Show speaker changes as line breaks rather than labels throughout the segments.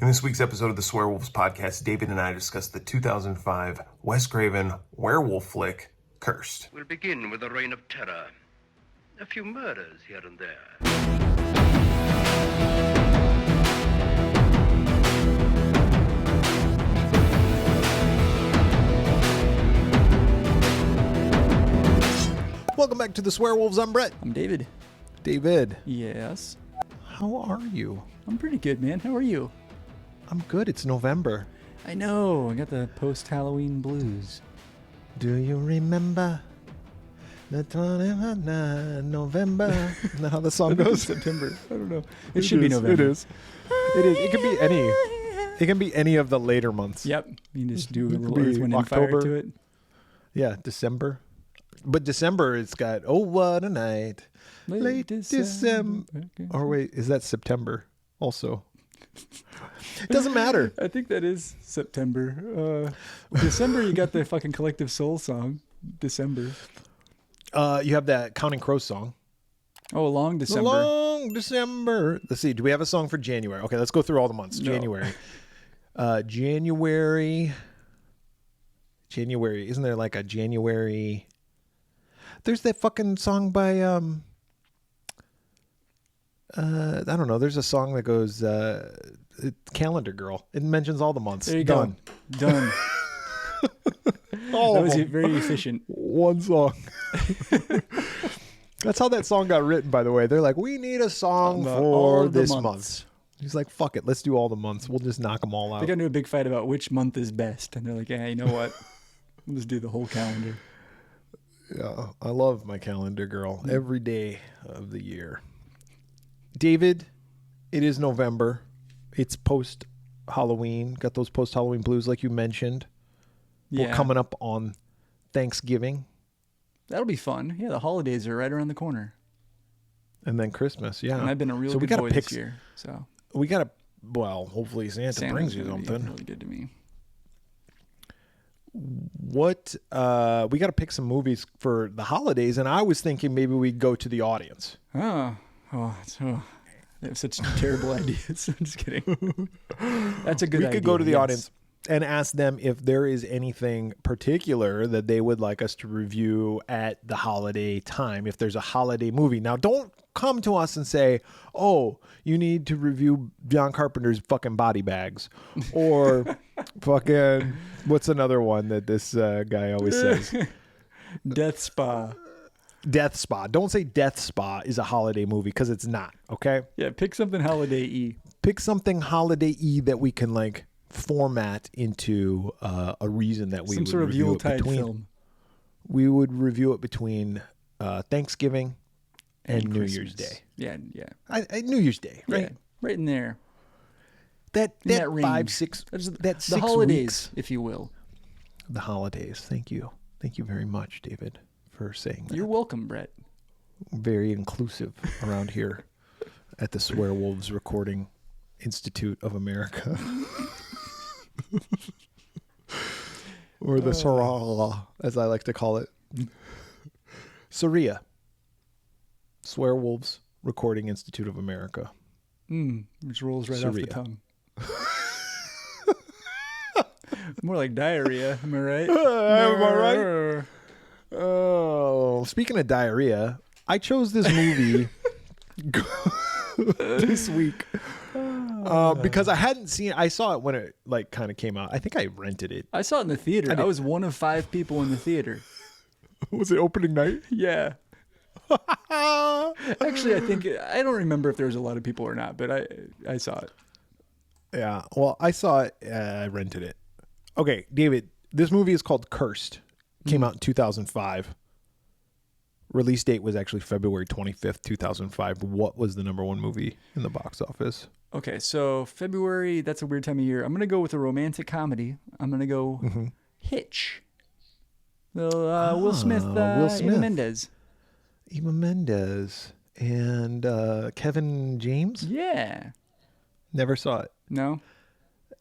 In this week's episode of the Swearwolves podcast, David and I discuss the 2005 Wes Craven werewolf flick, Cursed.
We'll begin with a reign of terror. A few murders here and there.
Welcome back to the Swearwolves. I'm Bret.
I'm David.
David.
Yes.
How are you?
I'm pretty good, man. How are you?
I'm good. It's November.
I know. I got the post-Halloween blues.
Do you remember the 29th November? Isn't that how the song goes?
September. I don't know. It should be November.
It is. It is. It can be any. It can be any of the later months.
Yep. You can just do a
It
little
could be
Earth, Wind, and
October.
Fire to it.
Yeah, December. But December, it's got, oh, what a night. Late December.
Okay.
Or wait, is that September also? It doesn't matter.
I think that is September. December, you got the fucking Collective Soul song. December.
You have that Counting Crows song.
Oh, Long December.
Long December. Let's see. Do we have a song for January? Okay, let's go through all the months.
No.
January. January. Isn't there like a January? There's that fucking song by I don't know. There's a song that goes Calendar Girl. It mentions all the months.
There you
Done.
go. Done.
All
That
of
was
them.
very efficient.
One song. That's how that song got written, by the way. They're like, we need a song
About
for
all the
this
months.
month. He's like, fuck it. Let's do all the months. We'll just knock them all
They
out.
got into a big fight about which month is best. And they're like, yeah, you know what? We'll just do the whole calendar.
Yeah, I love my calendar girl every day of the year. David, it is November. It's post-Halloween. Got those post-Halloween blues like you mentioned.
Yeah.
We're coming up on Thanksgiving
That'll be fun. Yeah, the holidays are right around the corner.
and then Christmas. Yeah.
And I've been a real
So we
good
gotta
boy
pick
this year. So
We got to, well, hopefully Santa
Santa's
brings you
gonna be
something.
really good to me.
What we got to pick some movies for the holidays, and I was thinking maybe we'd go to the audience.
They have such terrible ideas. I'm just kidding. That's a good idea.
We could go to the
yes.
audience and ask them if there is anything particular that they would like us to review at the holiday time, if there's a holiday movie. Now, don't come to us and say, oh, you need to review John Carpenter's fucking Body Bags, or fucking, what's another one that this guy always says?
Death Spa.
Death Spa. Don't say Death Spa is a holiday movie, because it's not, okay?
Yeah, pick something holiday-y.
Pick something holiday-y that we can like format into a reason that we
Some
would
sort of
review it
Yuletide
between.
film.
We would review it between Thanksgiving and New Year's
Christmas.
Day.
Yeah, yeah.
New Year's Day, right?
Yeah, right in there.
That
In that range.
5, 6,
That's
that
the
6
holidays,
weeks.
if you will.
The holidays. Thank you very much, David, for saying that.
You're welcome, Bret.
Very inclusive around here at the Swearwolves Recording Institute of America. Or the Sorala, as I like to call it. Soria. Swearwolves Recording Institute of America.
Which rolls right off the
Soria.
tongue. More like diarrhea, am I right?
Am I right? Oh, speaking of diarrhea, I chose this movie this week because I hadn't seen. I saw it when it like kind of came out. I think I rented it.
I saw it in the theater. I was one of 5 people in the theater.
Was it opening night?
Yeah. Actually, I don't remember if there was a lot of people or not, but I saw it.
Yeah. Well, I saw it. I rented it. Okay, David. This movie is called Cursed. Came out in 2005. Release date was actually February 25th, 2005. What was the number 1 movie in the box office?
Okay, so February, that's a weird time of year. I'm going to go with a romantic comedy. I'm going to go Hitch. Will Smith,
Will Smith.
Eva Mendes.
Eva Mendes and Kevin James.
Yeah.
Never saw it.
No?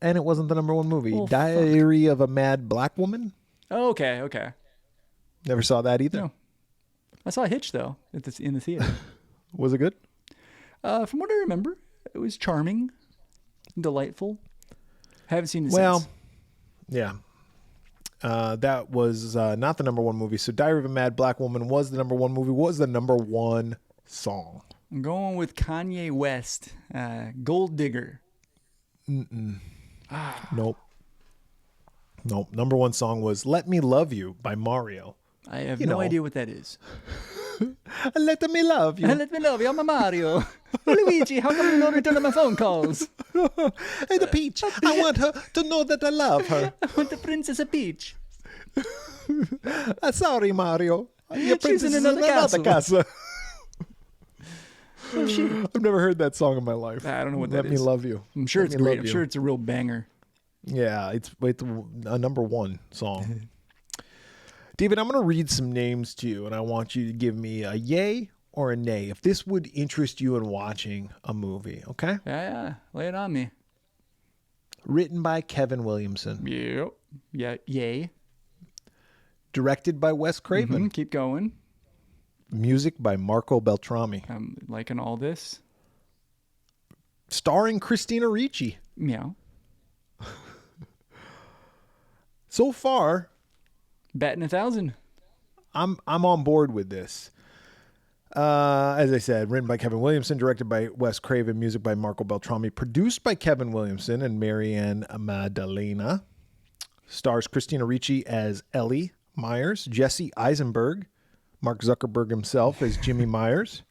And it wasn't the number 1 movie.
Oh,
Diary of a Mad Black Woman.
Oh, okay.
Never saw that either.
No. I saw Hitch, though, in the theater.
Was it good?
From what I remember, it was charming, delightful. Haven't seen it
Well,
since.
yeah. That was not the number one movie. So Diary of a Mad Black Woman was the number one movie, was the number one song.
I'm going with Kanye West, Gold Digger.
Nope. Number one song was Let Me Love You by Mario.
I have
You
no
know.
idea what that is.
Let me love you.
Let me love you. I'm a Mario. Luigi, how come you're not returning my phone calls?
Hey, the Peach. I want her to know that I love her.
I want the Princess of Peach.
Sorry, Mario. Your
She's
princess
in
is
another castle.
Oh, shit. I've never heard that song in my life.
I don't know what that
Let
is.
me love you.
I'm sure
Let
it's
me
great.
love
I'm
you.
sure it's a real banger.
Yeah, it's a number one song. David, I'm going to read some names to you, and I want you to give me a yay or a nay if this would interest you in watching a movie, okay?
Yeah. Lay it on me.
Written by Kevin Williamson.
Yep. Yeah. Yay.
Directed by Wes Craven.
Keep going.
Music by Marco Beltrami.
I'm liking all this.
Starring Christina Ricci.
Meow.
So far,
Batting 1,000.
I'm on board with this. As I said, written by Kevin Williamson, directed by Wes Craven, music by Marco Beltrami, produced by Kevin Williamson and Marianne Maddalena. Stars Christina Ricci as Ellie Myers, Jesse Eisenberg, Mark Zuckerberg himself as Jimmy Myers,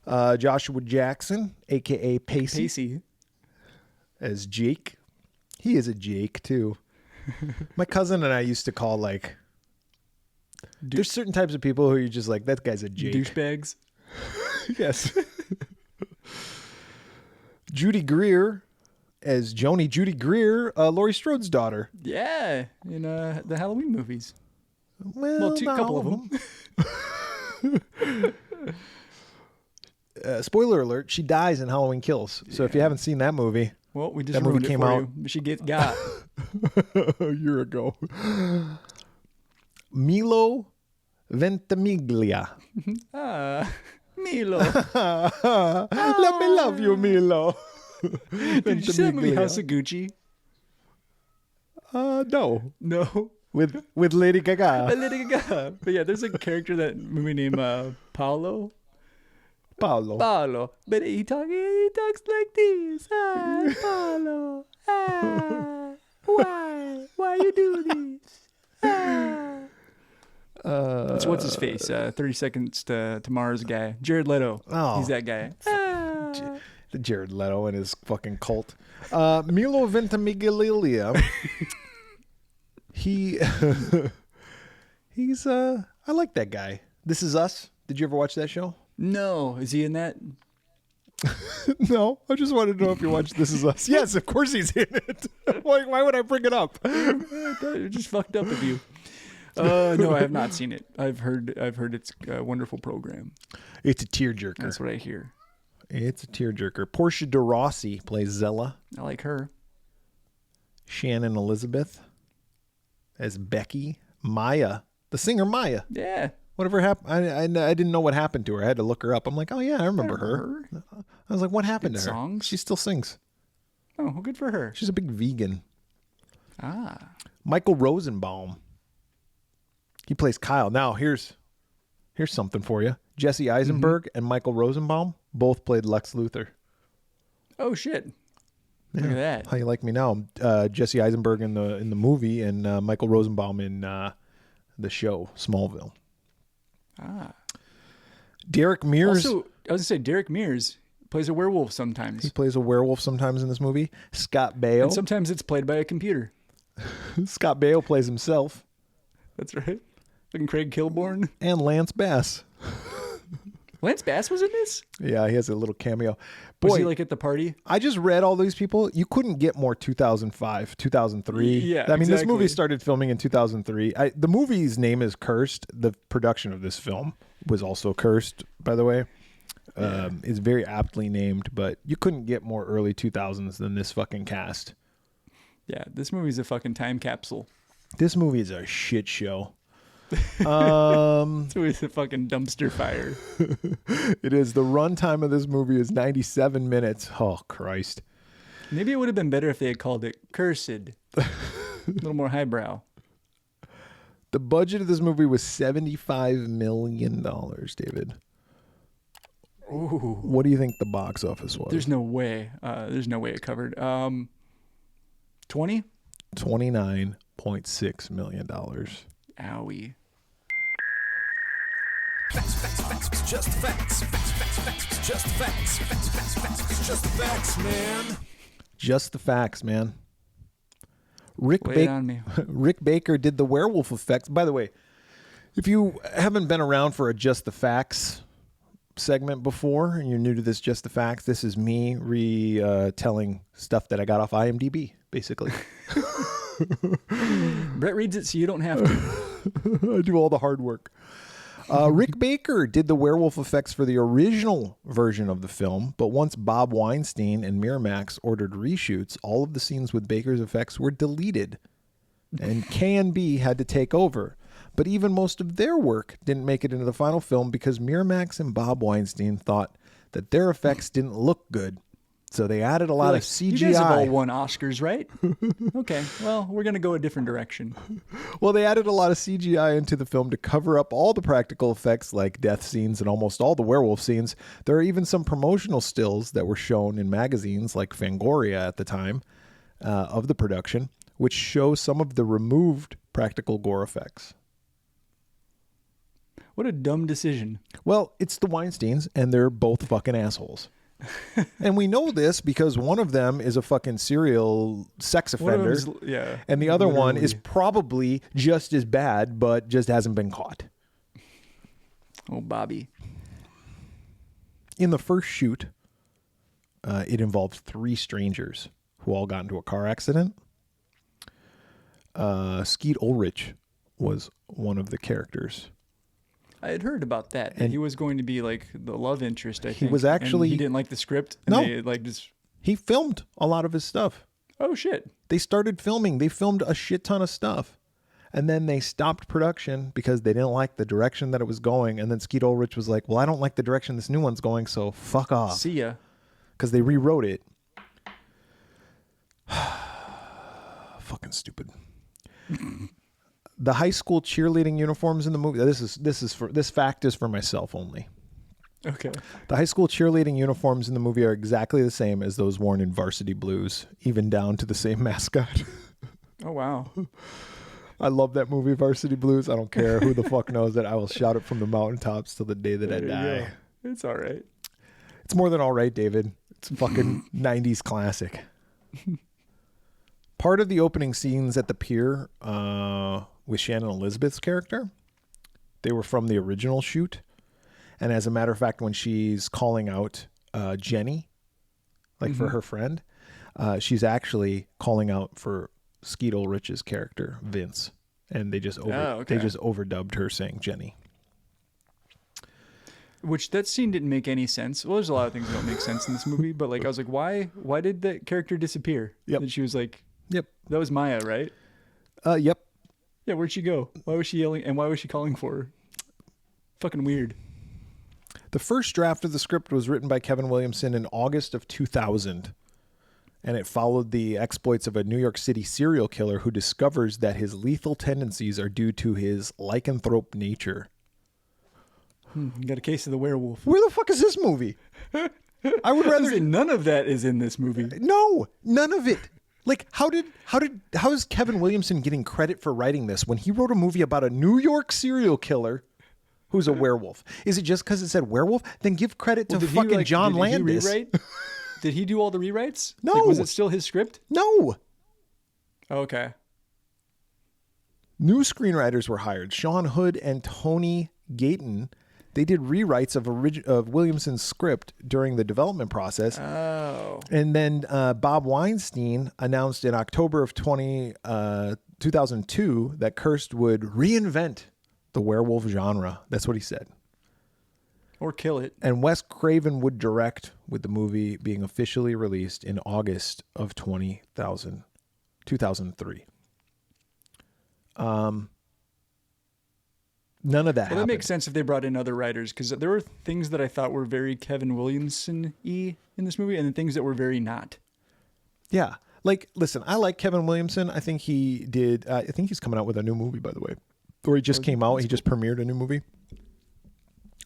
Joshua Jackson, a.k.a. Pacey, as Jake. He is a Jake, too. My cousin and I used to call, like, there's certain types of people who you're just like, that guy's a Jake.
Douchebags.
Yes. Judy Greer as Joni. Judy Greer, Laurie Strode's daughter.
Yeah. In the Halloween movies.
Well,
A couple of them.
Spoiler alert, she dies in Halloween Kills. So if you haven't seen that movie,
Well, we just
That movie
ruined it
came
for
out-
you. She gets got.
a year ago. Milo Ventimiglia.
Milo.
Let me love you, Milo.
Did you see that movie House of Gucci?
No.
No.
With Lady Gaga.
Lady Gaga. But yeah, there's a character that movie named Paolo.
Paolo.
Paolo. But he talks like this. Hi, Paolo. Why you do this? It's what's his face? 30 Seconds to Mars guy. Jared Leto.
Oh.
He's that guy.
Jared Leto and his fucking cult. Milo Ventimiglia. He's I like that guy. This Is Us. Did you ever watch that show?
No. Is he in that?
No, I just wanted to know if you watched This Is Us. Yes, of course he's in it. Why would I bring it up?
It just fucked up of you. No, I have not seen it. I've heard it's a wonderful program.
It's a tearjerker.
That's what I hear.
It's a tearjerker. Portia de Rossi plays Zella.
I like her.
Shannon Elizabeth as Becky. Maya, the singer Maya.
Yeah.
Whatever happened? I didn't know what happened to her. I had to look her up. I'm like, oh yeah, I remember her. I was like, what happened
Good
to her?
songs.
She still sings.
Oh, well, good for her.
She's a big vegan.
Ah.
Michael Rosenbaum. He plays Kyle. Now here's something for you. Jesse Eisenberg and Michael Rosenbaum both played Lex Luthor.
Oh shit. Look at that.
How you like me now? Jesse Eisenberg in the movie and Michael Rosenbaum in the show Smallville.
Ah.
Derek Mears.
Also, I was gonna say Derek Mears plays a werewolf sometimes.
He plays a werewolf sometimes in this movie. Scott Baio.
And sometimes it's played by a computer.
Scott Baio plays himself.
That's right. And Craig Kilborn.
And Lance Bass.
Lance Bass was in this?
Yeah, he has a little cameo.
Was
Boy,
he like at the party?
I just read all these people. You couldn't get more 2005, 2003.
Yeah,
I mean, this
exactly.
movie started filming in 2003. The movie's name is Cursed. The production of this film was also cursed, by the way. It's very aptly named, but you couldn't get more early 2000s than this fucking cast.
Yeah, this movie's a fucking time capsule.
This movie is a shit show.
This movie's a fucking dumpster fire.
It is. The runtime of this movie is 97 minutes. Oh, Christ.
Maybe it would have been better if they had called it Cursed. A little more highbrow.
The budget of this movie was $75 million, David.
Ooh.
What do you think the box office was?
There's no way. There's no way it covered. 20?
$29.6 million.
Owie.
Just facts. Just facts, man.
Just the facts, man.
Lay it on me.
Rick Baker did the werewolf effects. By the way, if you haven't been around for a Just the Facts segment before and you're new to this Just the Facts, this is me retelling stuff that I got off IMDb, basically.
Brett reads it so you don't have to.
I do all the hard work. Rick Baker did the werewolf effects for the original version of the film, but once Bob Weinstein and Miramax ordered reshoots, all of the scenes with Baker's effects were deleted, and K&B had to take over. But even most of their work didn't make it into the final film because Miramax and Bob Weinstein thought that their effects didn't look good. So they added a lot of CGI.
You guys have all won Oscars, right? Okay, well, we're going to go a different direction.
Well, they added a lot of CGI into the film to cover up all the practical effects like death scenes and almost all the werewolf scenes. There are even some promotional stills that were shown in magazines like Fangoria at the time of the production, which show some of the removed practical gore effects.
What a dumb decision.
Well, it's the Weinsteins, and they're both fucking assholes. And we know this because one of them is a fucking serial sex offender.
Yeah,
and the other one is probably just as bad, but just hasn't been caught.
Oh, Bobby.
In the first shoot, it involved 3 strangers who all got into a car accident. Skeet Ulrich was one of the characters.
I had heard about that. And he was going to be like the love interest, I think.
He was actually...
And he didn't like the script. And
No.
They, like, just...
He filmed a lot of his stuff.
Oh, shit.
They started filming. They filmed a shit ton of stuff. And then they stopped production because they didn't like the direction that it was going. And then Skeet Ulrich was like, well, I don't like the direction this new one's going, so fuck off.
See ya.
Because they rewrote it. Fucking stupid. The high school cheerleading uniforms in the movie. This fact is for myself only.
Okay.
The high school cheerleading uniforms in the movie are exactly the same as those worn in Varsity Blues, even down to the same mascot.
Oh, wow.
I love that movie, Varsity Blues. I don't care who the fuck knows it. I will shout it from the mountaintops till the day that I die.
It's all right.
It's more than all right, David. It's a fucking 90s classic. Part of the opening scenes at the pier with Shannon Elizabeth's character, they were from the original shoot. And as a matter of fact, when she's calling out Jenny, like for her friend, she's actually calling out for Skeet Ulrich's character, Vince. And they just overdubbed her saying Jenny.
Which that scene didn't make any sense. Well, there's a lot of things that don't make sense in this movie, but like I was like, why did that character disappear?
Yep.
And she was like,
Yep.
That was Maya, right?
Yep.
Yeah, where'd she go? Why was she yelling and why was she calling for her? Fucking weird.
The first draft of the script was written by Kevin Williamson in August of 2000, and it followed the exploits of a New York City serial killer who discovers that his lethal tendencies are due to his lycanthrope nature.
You got a case of the werewolf.
Where the fuck is this movie? I would rather...
None of that is in this movie.
No, none of it. Like, how is Kevin Williamson getting credit for writing this when he wrote a movie about a New York serial killer who's a werewolf? Is it just because it said werewolf? Then give credit to fucking John Landis.
Did he do all the rewrites?
No.
Like, was it still his script?
No.
Okay.
New screenwriters were hired. Sean Hood and Tony Gayton. They did rewrites of Williamson's script during the development process.
Oh.
And then Bob Weinstein announced in October of 2002 that Kirst would reinvent the werewolf genre. That's what he said.
Or kill it.
And Wes Craven would direct, with the movie being officially released in August of 2003. None of that happened.
That makes sense if they brought in other writers, because there were things that I thought were very Kevin Williamson-y in this movie, and then things that were very not.
Yeah. Like, listen, I like Kevin Williamson. I think he did. I think he's coming out with a new movie, by the way. Or he just came out. He just premiered a new movie.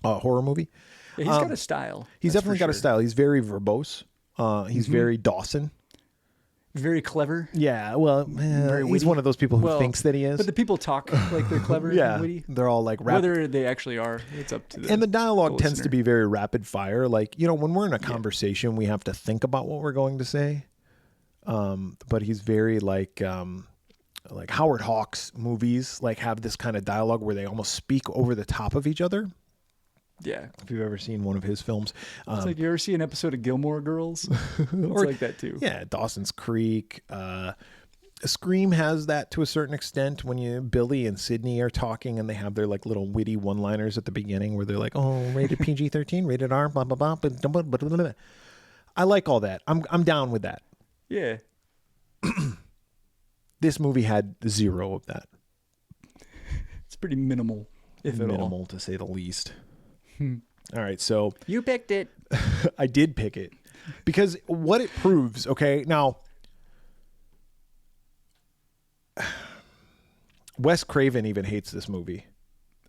Horror movie.
Yeah, he's got a style.
He's
that's
definitely
for
got a
sure.
style. He's very verbose. He's very Dawson.
Very clever.
Yeah, well, he's
witty.
one of those people who
Well,
thinks that he is.
But the people talk like they're clever
yeah,
and witty.
they're all like rap.
Whether they actually are, it's up to them.
And the dialogue tends to
listener.
be very rapid fire. Like, when we're in a conversation, we have to think about what we're going to say. But he's very like Howard Hawks movies, like have this kind of dialogue where they almost speak over the top of each other.
Yeah.
If you've ever seen one of his films,
It's like you ever see an episode of Gilmore Girls? It's like that too.
yeah, Dawson's Creek, Scream has that to a certain extent when Billy and Sydney are talking and they have their like little witty one-liners at the beginning where they're like, "Oh, rated PG-13, rated R, blah blah blah." But I like all that. I'm down with that.
Yeah.
This movie had zero of that.
It's pretty minimal, if at all.
Minimal to say the least. All right, so
You picked it.
I did pick it because what it proves, okay, now Wes Craven even hates this movie.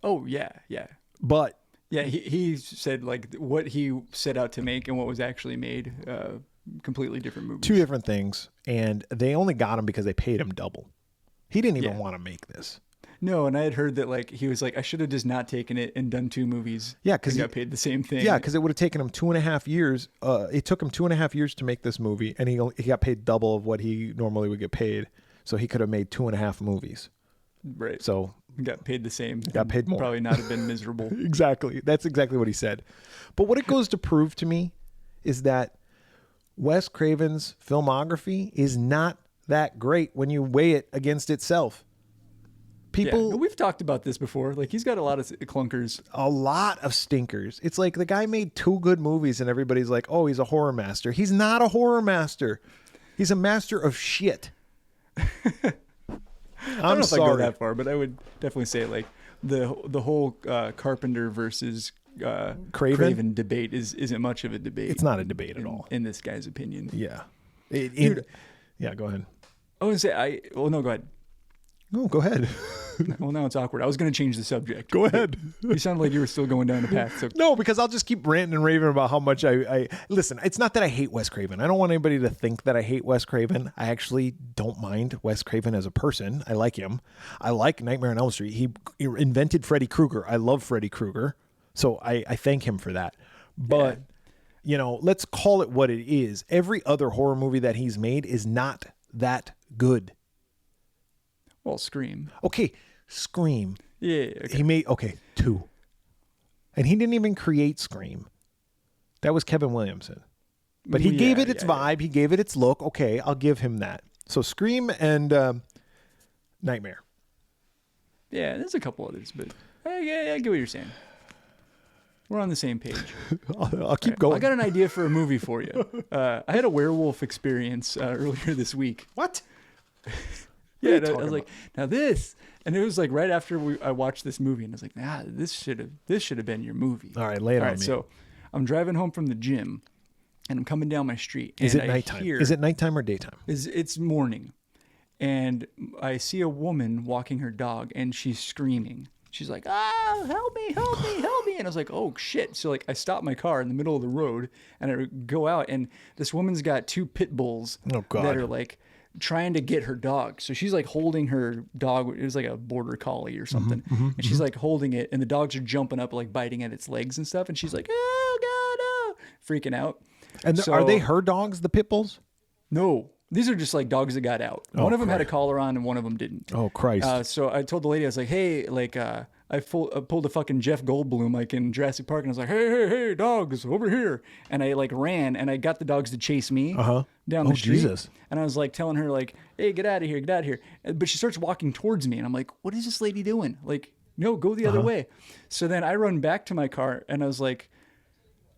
Oh, yeah, yeah.
But
Yeah, he said like what he set out to make and what was actually made, completely different movies.
two different things, and they only got him because they paid him double. He didn't even want to make this.
No, and I had heard that like he was like, I should have just not taken it and done two movies.
Yeah, because
he got paid the same thing.
Yeah, because it would have taken him 2.5 years. It took him 2.5 years to make this movie, and he got paid double of what he normally would get paid. So he could have made 2.5 movies.
Right.
So
He got paid the same.
Got paid more.
Probably not have been miserable.
exactly, that's exactly what he said. But what it goes to prove to me is that Wes Craven's filmography is not that great when you weigh it against itself. People,
Yeah, we've talked about this before. Like he's got a lot of clunkers.
a lot of stinkers. It's like the guy made 2 good movies and everybody's like, oh, he's a horror master. He's not a horror master. He's a master of shit.
I don't know if I go that far, but I would definitely say like the whole Carpenter versus Craven debate isn't much of a debate.
It's not a debate at all.
in this guy's opinion.
Yeah.
Dude,
Yeah, go ahead.
I was gonna say no, go ahead.
No, go ahead.
Well, now it's awkward. I was going to change the subject.
Go ahead.
You sounded like you were still going down the path. So
No, because I'll just keep ranting and raving about how much I listen. It's not that I hate Wes Craven. I don't want anybody to think that I hate Wes Craven. I actually don't mind Wes Craven as a person. I like him. I like Nightmare on Elm Street. He invented Freddy Krueger. I love Freddy Krueger. So I thank him for that. But, let's call it what it is. Every other horror movie that he's made is not that good.
well, Scream.
Okay, Scream.
Yeah. Okay.
He made, 2. And he didn't even create Scream. That was Kevin Williamson. But he gave it its vibe. He gave it its look. Okay, I'll give him that. So Scream and Nightmare.
Yeah, there's a couple others, but I get what you're saying. We're on the same page.
I'll keep going.
I got an idea for a movie for you. I had a werewolf experience earlier this week.
What?
Yeah, and I was like, now this, and it was like right after I watched this movie, and I was like, this should have been your movie.
All right, lay it on me.
So I'm driving home from the gym, and I'm coming down my street.
Is
and
it nighttime? Is it nighttime or daytime?
It's morning, and I see a woman walking her dog, and she's screaming. She's like, help me, help me, help me. And I was like, oh, shit. So, like, I stop my car in the middle of the road, and I go out, and this woman's got 2 pit bulls that are, like, trying to get her dog. So she's, like, holding her dog. It was, like, a border collie or something. And she's, like, holding it, and the dogs are jumping up, like, biting at its legs and stuff. And she's like, oh, God, oh, freaking out.
And are they her dogs, the pit bulls?
No. These are just like dogs that got out. One of them had a collar on and one of them didn't.
Oh, Christ.
So I told the lady, I was like, hey, like, I pulled a fucking Jeff Goldblum like in Jurassic Park, and I was like, hey, dogs, over here. And I like ran, and I got the dogs to chase me down the street. Jesus. And I was like telling her like, hey, get out of here, get out of here. But she starts walking towards me, and I'm like, what is this lady doing? Like, no, go the other way. So then I run back to my car, and I was like,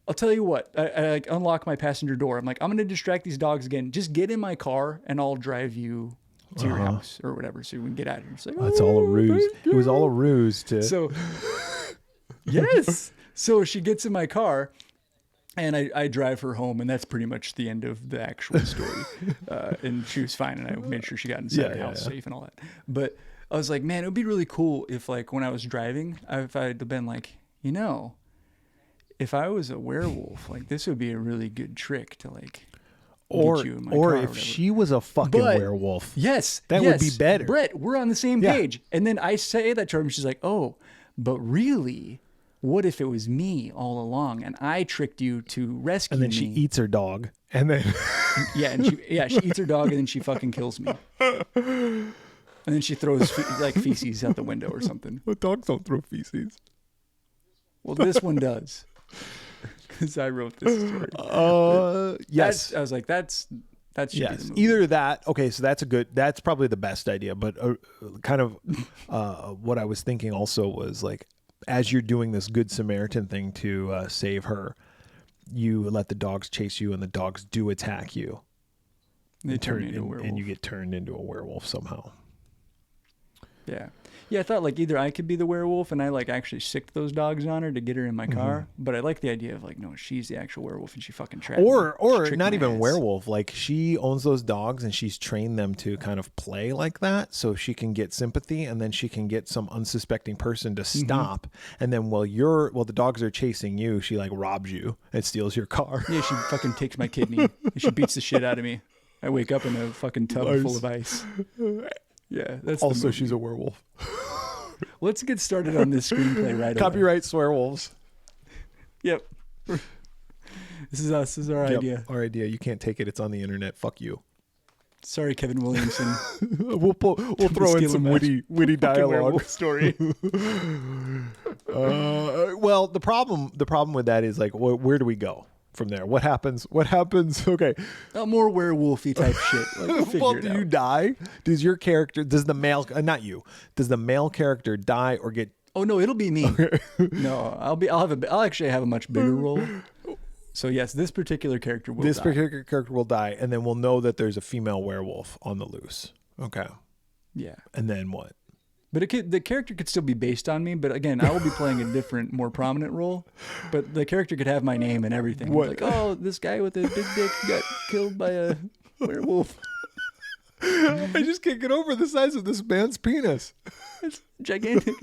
I'll tell you what, I like unlock my passenger door. I'm like, I'm going to distract these dogs again. Just get in my car and I'll drive you to your house or whatever so we can get out of here. Like,
that's all a ruse. It was all a ruse to...
So, yes. So she gets in my car And I drive her home, and that's pretty much the end of the actual story. And she was fine, and I made sure she got inside the house safe and all that. But I was like, man, it would be really cool if, like, when I was driving, if I'd been like, if I was a werewolf, like, this would be a really good trick to, like, get you in my car
if she was a fucking werewolf.
Yes.
That would be better.
Brett, we're on the same page. And then I say that to her, and she's like, oh, but really, what if it was me all along and I tricked you to rescue me?
And then she eats her dog. And then
she eats her dog and then she fucking kills me. And then she throws feces out the window or something.
Well, dogs don't throw feces.
Well, this one does. Because I wrote this story.
Yes.
I was like, that should be the movie.
Either that. Okay, so that's probably the best idea. But kind of what I was thinking also was like, as you're doing this Good Samaritan thing to save her, you let the dogs chase you, and the dogs do attack you.
They turn into a werewolf.
And you get turned into a werewolf somehow.
Yeah. Yeah, I thought like either I could be the werewolf and I like actually sicked those dogs on her to get her in my car, but I like the idea of like, no, she's the actual werewolf and she fucking trapped me.
Or not even werewolf. Like she owns those dogs and she's trained them to kind of play like that so she can get sympathy, and then she can get some unsuspecting person to stop. And then while the dogs are chasing you, she like robs you and steals your car.
Yeah, she fucking takes my kidney. She beats the shit out of me. I wake up in a fucking tub full of ice. Yeah, that's
also she's a werewolf.
Let's get started on this screenplay right away.
Copyright Swearwolves.
Yep. This is us. This is our idea.
Our idea. You can't take it. It's on the internet. Fuck you.
Sorry, Kevin Williamson.
we'll throw in some witty dialogue.
Story.
Well, the problem with that is like, where do we go from there? What happens? Okay.
More werewolfy type shit. Like,
well, do you die? Does your character? Does the male? Not you. Does the male character die or get?
Oh no, it'll be me. No, I'll actually have a much bigger role. So yes, this particular character will.
Particular character will die, and then we'll know that there's a female werewolf on the loose. Okay.
Yeah.
And then what?
But the character could still be based on me. But again, I will be playing a different, more prominent role. But the character could have my name and everything.
What?
Like, oh, this guy with a big dick got killed by a werewolf.
I just can't get over the size of this man's penis.
It's gigantic.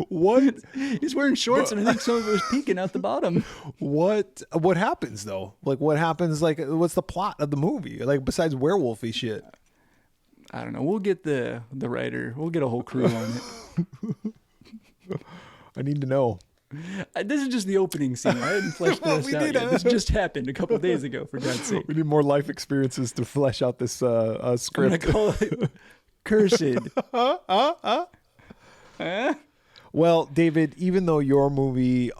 What?
He's wearing shorts, and I think some of it was peeking out the bottom.
What happens though? Like, what happens? Like, what's the plot of the movie? Like, besides werewolfy shit.
I don't know. We'll get the writer. We'll get a whole crew on it.
I need to know.
This is just the opening scene. I hadn't fleshed this out yet. This just happened a couple of days ago, for God's sake.
We need more life experiences to flesh out this script.
I'm going to call it Cursed.
Well, David, even though your movie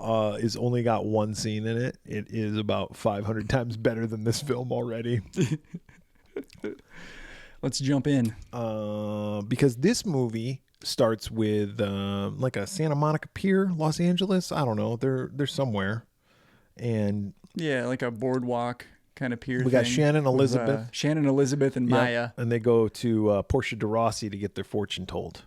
is only got one scene in it, it is about 500 times better than this film already.
Let's jump in.
Because this movie starts with like a Santa Monica Pier, Los Angeles. I don't know. They're somewhere. And
yeah, like a boardwalk kind of pier.
We got Shannon Elizabeth.
With, Shannon Elizabeth and Maya.
And they go to Portia de Rossi to get their fortune told.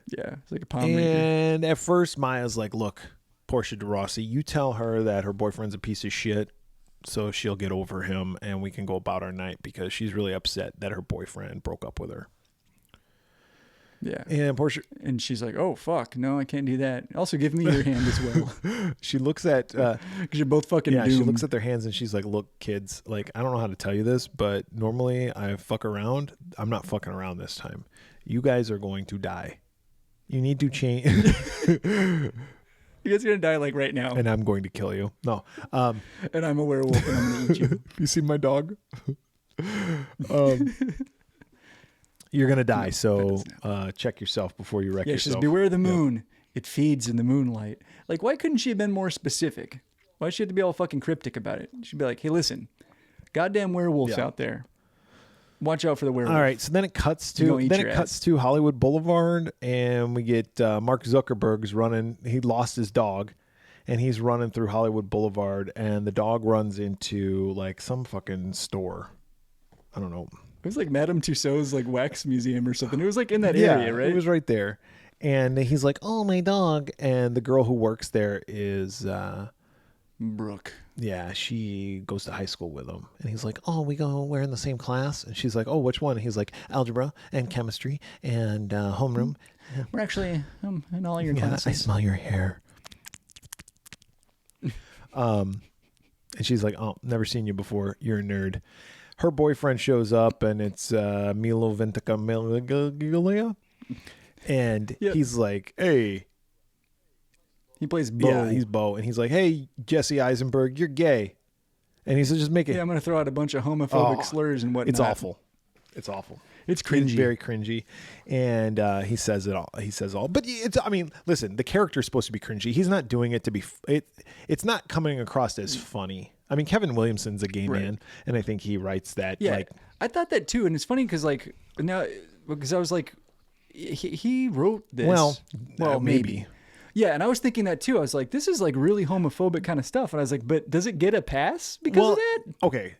Yeah, it's like a palm reader.
And at first, Maya's like, look, Portia de Rossi, you tell her that her boyfriend's a piece of shit, so she'll get over him and we can go about our night, because she's really upset that her boyfriend broke up with her.
Yeah.
And Portia,
and she's like, oh, fuck, no, I can't do that. Also, give me your hand as well.
She looks at...
Because you're both fucking doomed.
She looks at their hands and she's like, look, kids, like, I don't know how to tell you this, but normally I fuck around. I'm not fucking around this time. You guys are going to die. You need to change...
You guys are going to die like right now.
And I'm going to kill you. No.
And I'm a werewolf and I'm going to eat you.
You see my dog? You're going to die, so check yourself before you wreck yourself.
Yeah, she says, beware the moon. Yep. It feeds in the moonlight. Like, why couldn't she have been more specific? Why should she have to be all fucking cryptic about it? She'd be like, hey, listen, goddamn werewolves out there. Watch out for the werewolf.
All right, so then it cuts to Hollywood Boulevard, and we get Mark Zuckerberg's running. He lost his dog, and he's running through Hollywood Boulevard, and the dog runs into like some fucking store. I don't know.
It was like Madame Tussauds like wax museum or something. It was like in that area, right?
It was right there. And he's like, "Oh, my dog!" And the girl who works there is
Brooke.
Yeah, she goes to high school with him. And he's like, oh, we're in the same class? And she's like, oh, which one? And he's like, algebra and chemistry and homeroom.
We're actually in all your
Yeah,
classes.
I smell your hair. And she's like, oh, never seen you before. You're a nerd. Her boyfriend shows up, and it's Milo Ventimiglia. And he's like, hey.
He plays Bo.
Yeah, he's Bo. And he's like, hey, Jesse Eisenberg, you're gay. And he says, just make it.
Yeah, I'm going to throw out a bunch of homophobic slurs and whatnot.
It's awful. It's awful.
It's cringy.
It's very cringy. And he says it all. He says all. But listen, the character's supposed to be cringy. He's not doing it to be, it's not coming across as funny. I mean, Kevin Williamson's a gay man, and I think he writes that.
Yeah,
like,
I thought that too. And it's funny because I was like, he wrote this.
Well, maybe.
Yeah, and I was thinking that too. I was like, this is like really homophobic kind of stuff. And I was like, but does it get a pass because of that?
Okay.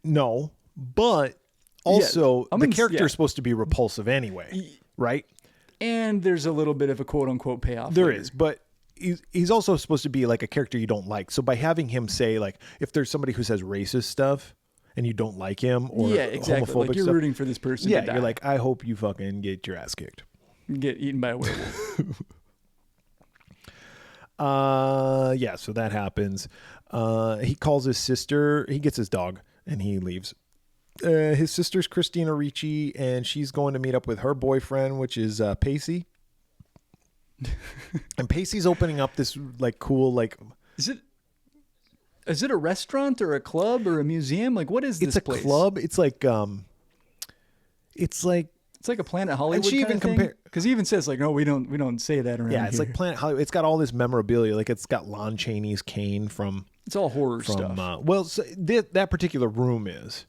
No, but also the character is supposed to be repulsive anyway, right?
And there's a little bit of a quote unquote payoff.
There is, but he's also supposed to be like a character you don't like. So by having him say, like, if there's somebody who says racist stuff and you don't like him or homophobic
like you're
stuff,
rooting for this person.
Yeah,
to die.
you're like, I hope you fucking get your ass kicked.
Get eaten by a werewolf.
Yeah, so that happens. He calls his sister. He gets his dog and he leaves. His sister's Christina Ricci, and she's going to meet up with her boyfriend, which is Pacey. And Pacey's opening up this like cool like.
Is it a restaurant or a club or a museum? Like, what is this place?
It's a club. It's like
It's like a Planet Hollywood.
And she even
compare because he even says like, no, we don't say that around.
Yeah, it's
here.
like Planet Hollywood. It's got all this memorabilia. Like it's got Lon Chaney's cane from.
It's all horror stuff.
That particular room is,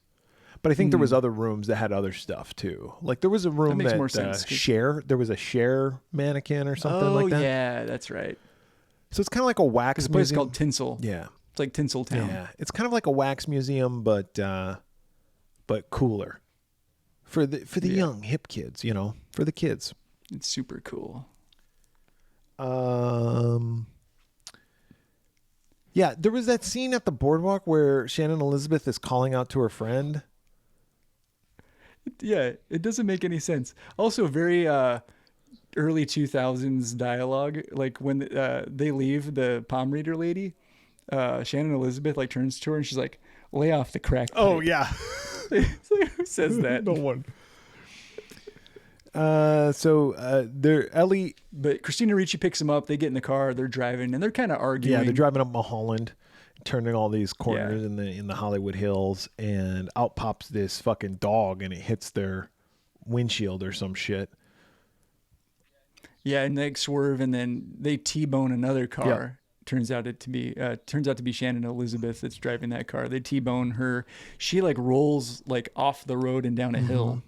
but I think there was other rooms that had other stuff too. Like there was a room
that makes more sense.
There was a Cher mannequin or something like that.
Oh yeah, that's right.
So it's kind of like a wax.
There's a place called Tinsel.
Yeah,
it's like Tinsel Town.
Yeah, it's kind of like a wax museum, but cooler. For the young hip kids, for the kids.
It's super cool.
Yeah, there was that scene at the boardwalk where Shannon Elizabeth is calling out to her friend.
Yeah, it doesn't make any sense. Also, very early 2000s dialogue. Like when they leave, the palm reader lady, Shannon Elizabeth like turns to her and she's like, "Lay off the crack pipe."
Oh yeah.
It's like, who says that?
No one. Ellie,
but Christina Ricci picks him up. They get in the car. They're driving, and they're kind of arguing.
Yeah, they're driving up Mulholland, turning all these corners in the Hollywood Hills, and out pops this fucking dog, and it hits their windshield or some shit.
Yeah, and they swerve, and then they T-bone another car.
Yep.
Turns out to be Shannon Elizabeth that's driving that car. They T-bone her. She like rolls like off the road and down a hill.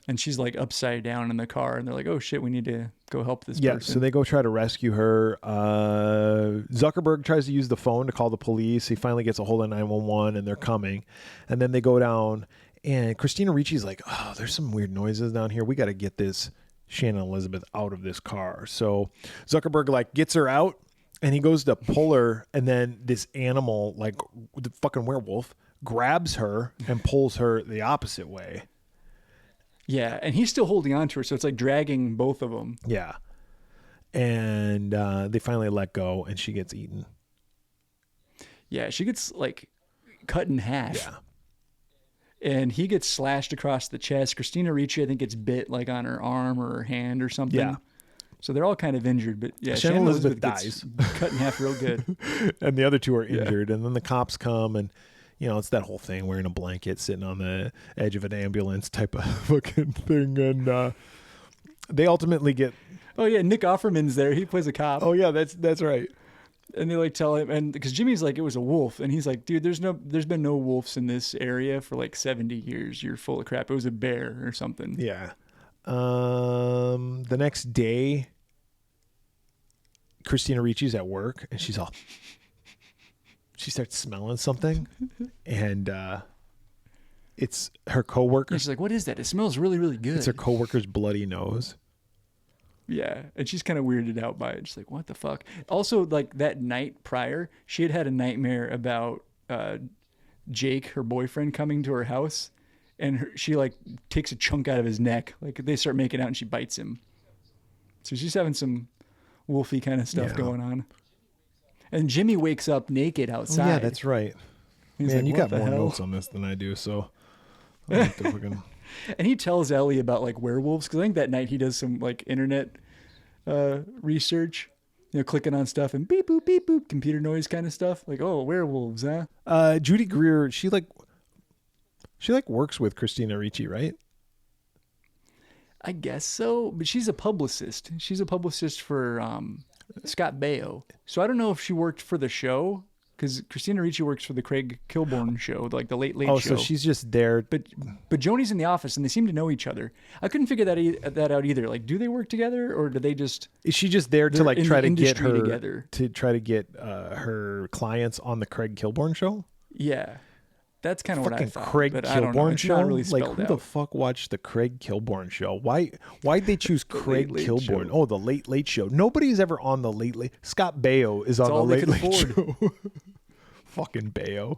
And she's like upside down in the car, and they're like, "Oh shit, we need to go help this person."
Yeah, so they go try to rescue her. Zuckerberg tries to use the phone to call the police. He finally gets a hold of 911, and they're coming. And then they go down, and Christina Ricci's like, "Oh, there's some weird noises down here. We got to get this Shannon Elizabeth out of this car." So Zuckerberg like gets her out, and he goes to pull her, and then this animal, like the fucking werewolf, grabs her and pulls her the opposite way.
Yeah, and he's still holding on to her, so it's like dragging both of them.
Yeah. And they finally let go, and she gets eaten.
Yeah, she gets like cut in half.
Yeah.
And he gets slashed across the chest. Christina Ricci, I think, gets bit like on her arm or her hand or something.
Yeah.
So they're all kind of injured, but yeah,
Shannon Elizabeth dies.
Cut in half real good.
And the other two are injured, and then the cops come, and it's that whole thing, wearing a blanket, sitting on the edge of an ambulance type of fucking thing. And they ultimately get...
Oh, yeah, Nick Offerman's there. He plays a cop.
Oh, yeah, that's right.
And they like tell him, and because Jimmy's like, it was a wolf. And he's like, dude, there's been no wolves in this area for like 70 years. You're full of crap. It was a bear or something.
Yeah. The next day, Christina Ricci's at work, and she's all... She starts smelling something, and it's her coworker.
And she's like, "What is that? It smells really, really good."
It's her coworker's bloody nose.
Yeah, and she's kind of weirded out by it. She's like, what the fuck? Also, like that night prior, she had a nightmare about Jake, her boyfriend, coming to her house, and she like takes a chunk out of his neck. Like they start making out and she bites him. So she's having some wolfy kind of stuff going on. And Jimmy wakes up naked outside.
Yeah, that's right.
He's
Man,
like,
you
"What
got
the
more
hell?"
notes on this than I do, so I'll have to fucking...
And he tells Ellie about like werewolves, because I think that night he does some like internet research, you know, clicking on stuff and beep boop, computer noise kind of stuff. Like, oh, werewolves, huh?
Judy Greer, she works with Christina Ricci, right?
I guess so, but she's a publicist. She's a publicist for Scott Baio. So I don't know if she worked for the show, because Christina Ricci works for the Craig Kilborn show, like the Late Late Show.
Oh, so she's just there.
But Joni's in the office, and they seem to know each other. I couldn't figure that out either. Like, do they work together, or do they just?
Is she just there to like try to get her
together?
To try to get her clients on the Craig Kilborn show?
Yeah, that's kind of what I thought.
Craig
but I don't know.
Kilborn
It's
show.
not really
Like,
spelled
who
out.
the fuck watched the Craig Kilborn show? Why'd they choose Craig
Late
Kilborn?
Show.
Oh, the Late Late Show. Nobody's ever on the Late Late. Scott Baio is on the
all they
Late
could
Late
afford.
Show. Fucking Baio.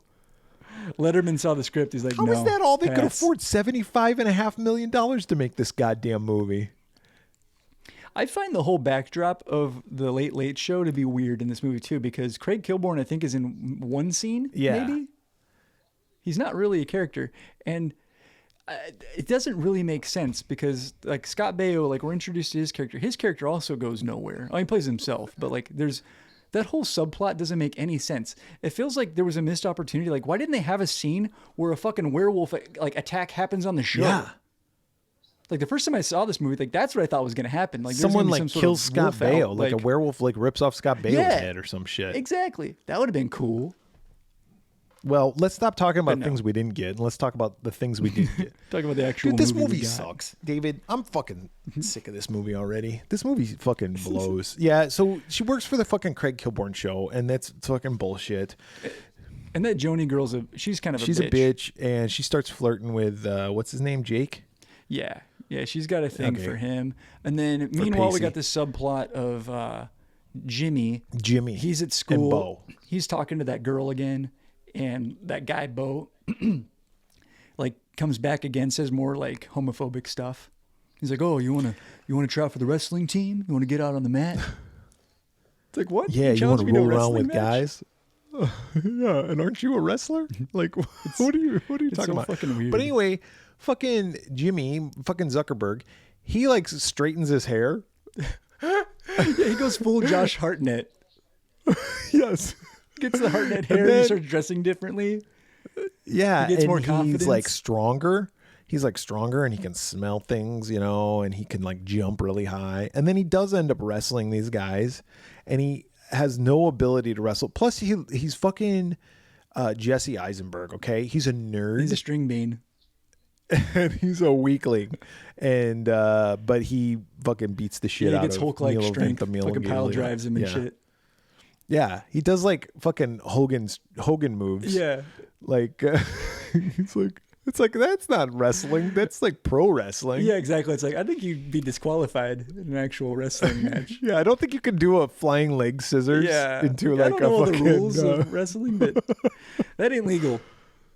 Letterman saw the script. He's like,
How
no,
is that all they could
pass.
afford? $75.5 million to make this goddamn movie.
I find the whole backdrop of the Late Late Show to be weird in this movie too, because Craig Kilborn, I think, is in one scene.
Yeah.
Maybe he's not really a character, and it doesn't really make sense because like Scott Baio, like we're introduced to his character. His character also goes nowhere. Oh, he plays himself, but like there's. That whole subplot doesn't make any sense. It feels like there was a missed opportunity. Like, why didn't they have a scene where a fucking werewolf like attack happens on the show?
Yeah.
Like the first time I saw this movie, like that's what I thought was going to happen. Like there's
Someone
gonna be
like
some sort
kills
of
Scott
wolf
Baio,
out,
like a werewolf like rips off Scott Baio's
Yeah.
head or some shit.
Exactly. That would have been cool.
Well, let's stop talking about
no.
things we didn't get and let's talk about the things we did get.
Talk about the actual
Dude, this
movie we
movie
got.
sucks. David, I'm fucking sick of this movie already. This movie fucking blows. Yeah, so she works for the fucking Craig Kilborn show, and that's fucking bullshit.
And that Joni girl's she's kind of
She's
a bitch.
and she starts flirting with, what's his name, Jake?
Yeah. Yeah, she's got a thing
Okay.
for him. And then meanwhile, we
Pacey.
got this subplot of Jimmy. He's at
and
school.
Bo.
He's talking to that girl again. And that guy, Bo, like comes back again, says more like homophobic stuff. He's like, "Oh, you wanna try out for the wrestling team? You wanna get out on the mat?" It's like, what?
Yeah, you want
challenge
to
me to a
roll around
wrestling
with
match?
guys? Yeah, and aren't you a wrestler? Like, what are you talking
so
about?
fucking weird.
But anyway, fucking Jimmy, fucking Zuckerberg, he like straightens his hair.
Yeah, he goes full Josh Hartnett.
Yes.
Gets the Hartnett hair.
then-
He starts dressing differently.
Yeah,
He gets
and
more
he's
confidence.
like stronger. He's like stronger and he can smell things, you know, and he can like jump really high. And then he does end up wrestling these guys and he has no ability to wrestle. Plus he's fucking Jesse Eisenberg, okay? He's a nerd.
He's a string bean.
And he's a weakling. And but he fucking beats the shit
Yeah,
out
he gets
of
Hulk-like
Milo
strength.
Ventimiglia.
Fucking pile drives him and
Yeah.
shit.
Yeah, he does like fucking Hogan moves.
Yeah.
Like it's like that's not wrestling. That's like pro wrestling.
Yeah, exactly. It's like, I think you'd be disqualified in an actual wrestling match.
Yeah, I don't think you can do a flying leg scissors into
I
like
don't know
a
all
fucking
the rules of wrestling, but that ain't legal.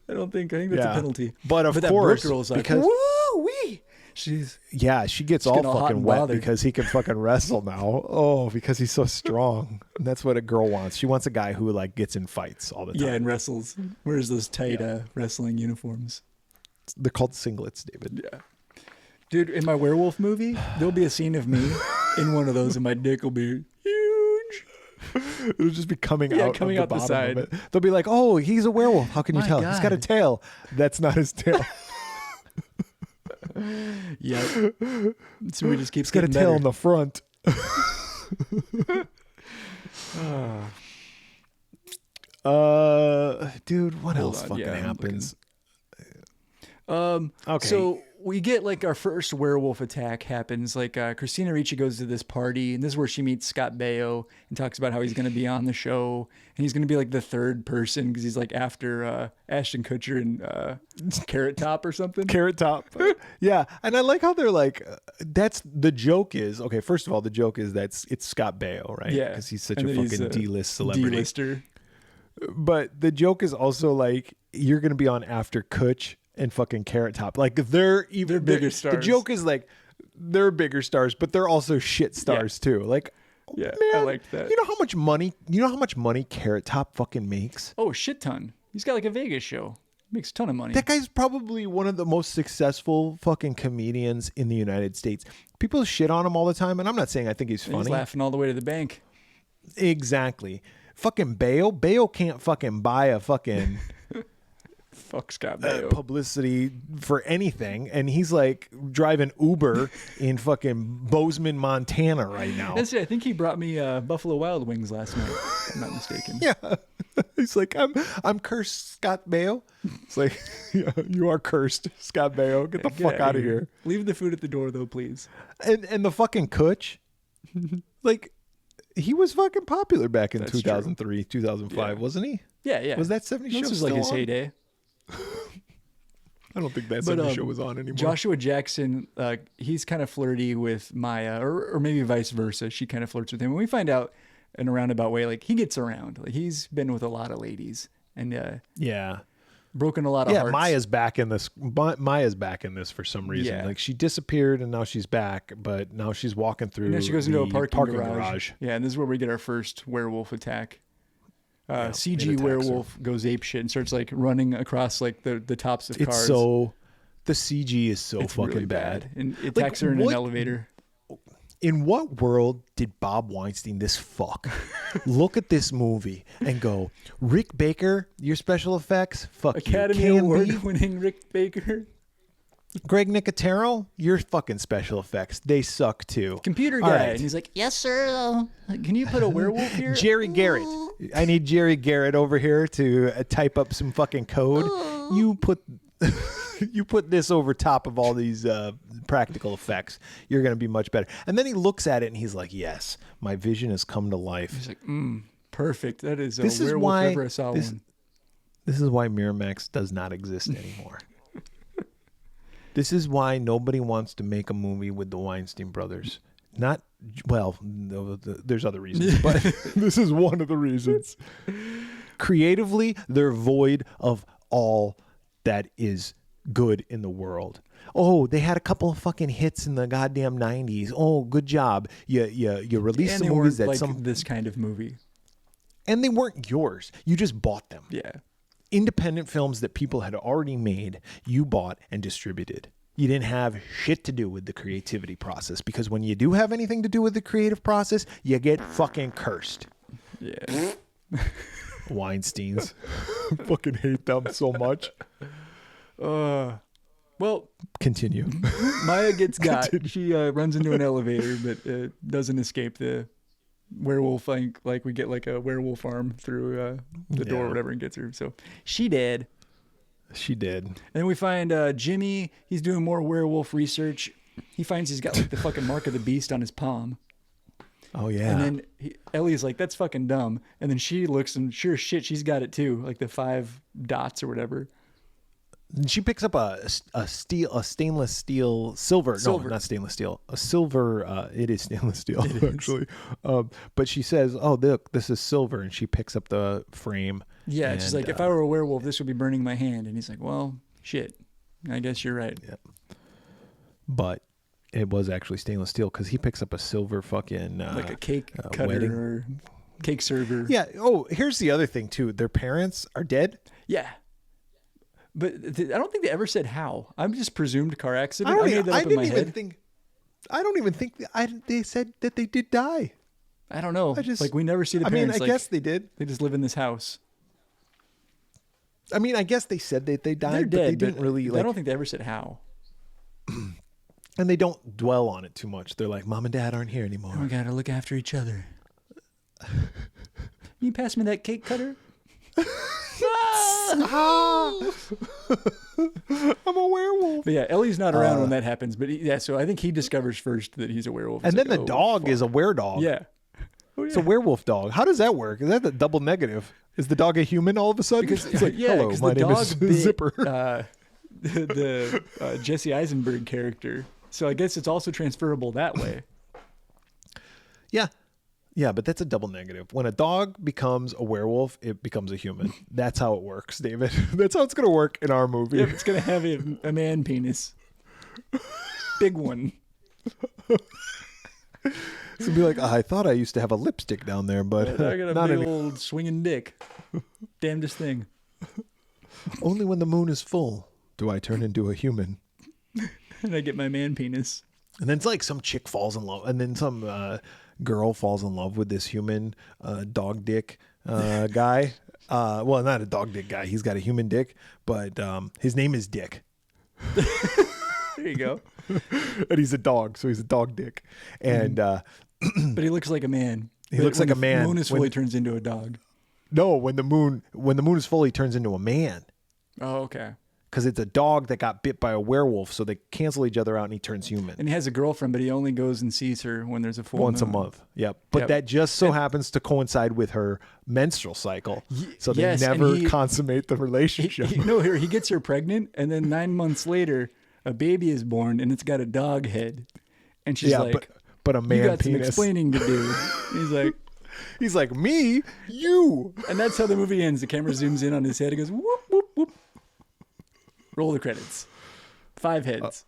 I think that's a penalty.
But of
that
course,
Brooke girl's like,
because
woo wee. She
gets all
getting all hot
fucking
and
wet
bothered.
because he can fucking wrestle now. Oh, because he's so strong. And that's what a girl wants. She wants a guy who like gets in fights all the time.
Yeah, and wrestles. Wears those tight wrestling uniforms.
They're called singlets, David.
Yeah. Dude, in my werewolf movie, there'll be a scene of me in one of those and my dick will be huge.
It'll just be coming out
coming
of
out the
bottom
side.
of it. They'll be like, "Oh, he's a werewolf. How can you
My
tell? He's got a
God.
tail. That's not his tail.
Yeah. So we just keep
He's got a
getting
tail
better.
in the front." Dude, what else
on,
fucking
yeah, I'm
happens?
Okay.
Okay.
So we get like our first werewolf attack happens. Like Christina Ricci goes to this party, and this is where she meets Scott Baio and talks about how he's going to be on the show, and he's going to be like the third person because he's like after Ashton Kutcher and Carrot Top or something.
Carrot Top. Yeah, and I like how they're like, that's the joke is, okay, first of all, the joke is that it's Scott Baio, right?
Yeah.
Because he's such
And
a
then
fucking
he's a
D-list celebrity.
D-lister.
But the joke is also like, you're going to be on after Kutch and fucking Carrot Top. Like they're
bigger stars.
The joke is like, they're bigger stars, but they're also shit stars too. Like,
Yeah,
man,
I liked that.
You know how much money Carrot Top fucking makes?
Oh, shit ton. He's got like a Vegas show. Makes a ton of money.
That guy's probably one of the most successful fucking comedians in the United States. People shit on him all the time, and I'm not saying I think he's funny.
He's laughing all the way to the bank.
Exactly. Fucking Baio can't fucking buy a fucking
Fuck Scott Baio.
publicity for anything, and he's like driving Uber in fucking Bozeman, Montana right now.
That's it. I think he brought me Buffalo Wild Wings last night. If I'm not mistaken.
Yeah. He's like, I'm cursed, Scott Baio. It's like, yeah, you are cursed, Scott Baio. Get the fuck out of here.
Leave the food at the door, though, please.
And the fucking Kutch, like, he was fucking popular back in
That's
2003, 2005,
Yeah.
wasn't he?
Yeah.
Was that 70s show
This was like
still
his
on?
heyday.
I don't think that
But,
70s show was on anymore.
Joshua Jackson, he's kind of flirty with Maya, or maybe vice versa. She kind of flirts with him. And we find out in a roundabout way, like, he gets around. Like, he's been with a lot of ladies and
Yeah.
broken a lot of hearts.
Maya's back in this. Maya's back in this for some reason.
Yeah.
Like, she disappeared and now she's back, but now she's walking through.
And then she goes into a
the
parking garage. Yeah, and this is where we get our first werewolf attack.
it
CG
attacks
werewolf goes apeshit and starts like running across like the tops of cars.
It's so, the CG is so
It's
fucking
really
bad.
And it attacks her in an elevator.
In what world did Bob Weinstein, this fuck, look at this movie and go, Rick Baker, your special effects, fuck
Academy
you.
Award winning Rick Baker.
Greg Nicotero, your fucking special effects, they suck too.
Computer
All
guy.
right.
And he's like, yes, sir. Can you put a werewolf here?
Jerry Garrett. I need Jerry Garrett over here to type up some fucking code. You put you put this over top of all these practical effects. You're going to be much better. And then he looks at it and he's like, yes, my vision has come to life.
He's like, perfect. That is a
This is
werewolf
why
ever I saw one.
This is why Miramax does not exist anymore. This is why nobody wants to make a movie with the Weinstein brothers. Not, well, there's other reasons, but this is one of the reasons. Creatively, they're void of all that is good in the world. Oh, they had a couple of fucking hits in the goddamn 90s. Oh, good job. You released
And
some
they
movies
weren't
that
like this kind of movie.
and they weren't yours. You just bought them.
Yeah.
Independent films that people had already made, you bought and distributed. You didn't have shit to do with the creativity process, because when you do have anything to do with the creative process, you get fucking cursed.
Yeah.
Weinsteins. Fucking hate them so much.
Well,
Continue.
Maya gets got. She runs into an elevator, but doesn't escape the werewolf. Like we get like a werewolf arm through the door or whatever and gets her. So she dead.
She did.
And then we find Jimmy. He's doing more werewolf research. He finds he's got like the fucking mark of the beast on his palm.
Oh, yeah.
And then Ellie's like, that's fucking dumb. And then she looks and sure as shit, she's got it too. Like the 5 dots or whatever.
And she picks up a stainless steel silver. No, not stainless steel. A silver. It is stainless steel, actually. But she says, "Oh, look, this is silver," and she picks up the frame.
Yeah, she's like, if I were a werewolf, this would be burning my hand. And he's like, well, shit. I guess you're right.
Yeah. But it was actually stainless steel, because he picks up a silver fucking
Like a cake cutter
wedding.
or cake server.
Yeah. Oh, here's the other thing too. Their parents are dead.
Yeah. But I don't think they ever said how. I'm just presumed car accident.
I
I made that up in my head.
I don't even think they said that they did die.
I don't know. Like we never see the
I
parents.
mean, I guess they did.
They just live in this house.
I mean, I guess they said that they died,
They're
but
dead.
they didn't really.
I don't think they ever said how.
And they don't dwell on it too much. They're like, Mom and Dad aren't here anymore.
We gotta look after each other. Can you pass me that cake cutter?
I'm a werewolf.
But yeah, Ellie's not around when that happens. But so I think he discovers first that he's a werewolf.
And
He's
then
like,
the
"Oh,
dog
fuck."
is a were-dog.
Yeah. Oh,
It's a werewolf dog. How does that work? Is that the double negative? Is the dog a human all of a sudden?
Because
it's like, hello,
because
my
the
name
dog
is
bit,
Zipper.
the Jesse Eisenberg character. So I guess it's also transferable that way.
Yeah. Yeah, but that's a double negative. When a dog becomes a werewolf, it becomes a human. That's how it works, David. That's how it's going to work in our movie.
Yep, it's gonna have a man penis, big one.
So be like, I thought I used to have a lipstick down there, but
I got a
not
big
any-
old swinging dick. Damnedest thing.
Only when the moon is full do I turn into a human.
And I get my man penis.
And then it's like some chick falls in love, and then some girl falls in love with this human dog dick guy. Well, not a dog dick guy. He's got a human dick, but his name is Dick.
There you go.
And he's a dog, so he's a dog dick. And
But he looks like a man.
He looks like a man
The moon is
when-
fully turns into a dog.
no, when the moon is full, he turns into a man.
Oh, okay.
Because it's a dog that got bit by a werewolf, so they cancel each other out, and he turns human.
And he has a girlfriend, but he only goes and sees her when there's a full
Once a
moon.
month. Yep. But
Yep.
that just so happens to coincide with her menstrual cycle. So they
yes, and
never
he-
consummate the relationship.
He gets her pregnant, and then 9 months later, a baby is born, and it's got a dog head. And she's like,
but a man
you got some
penis.
explaining to do.
He's like, me? You?
And that's how the movie ends. The camera zooms in on his head. It goes, whoop, whoop, whoop. Roll the credits. 5 heads.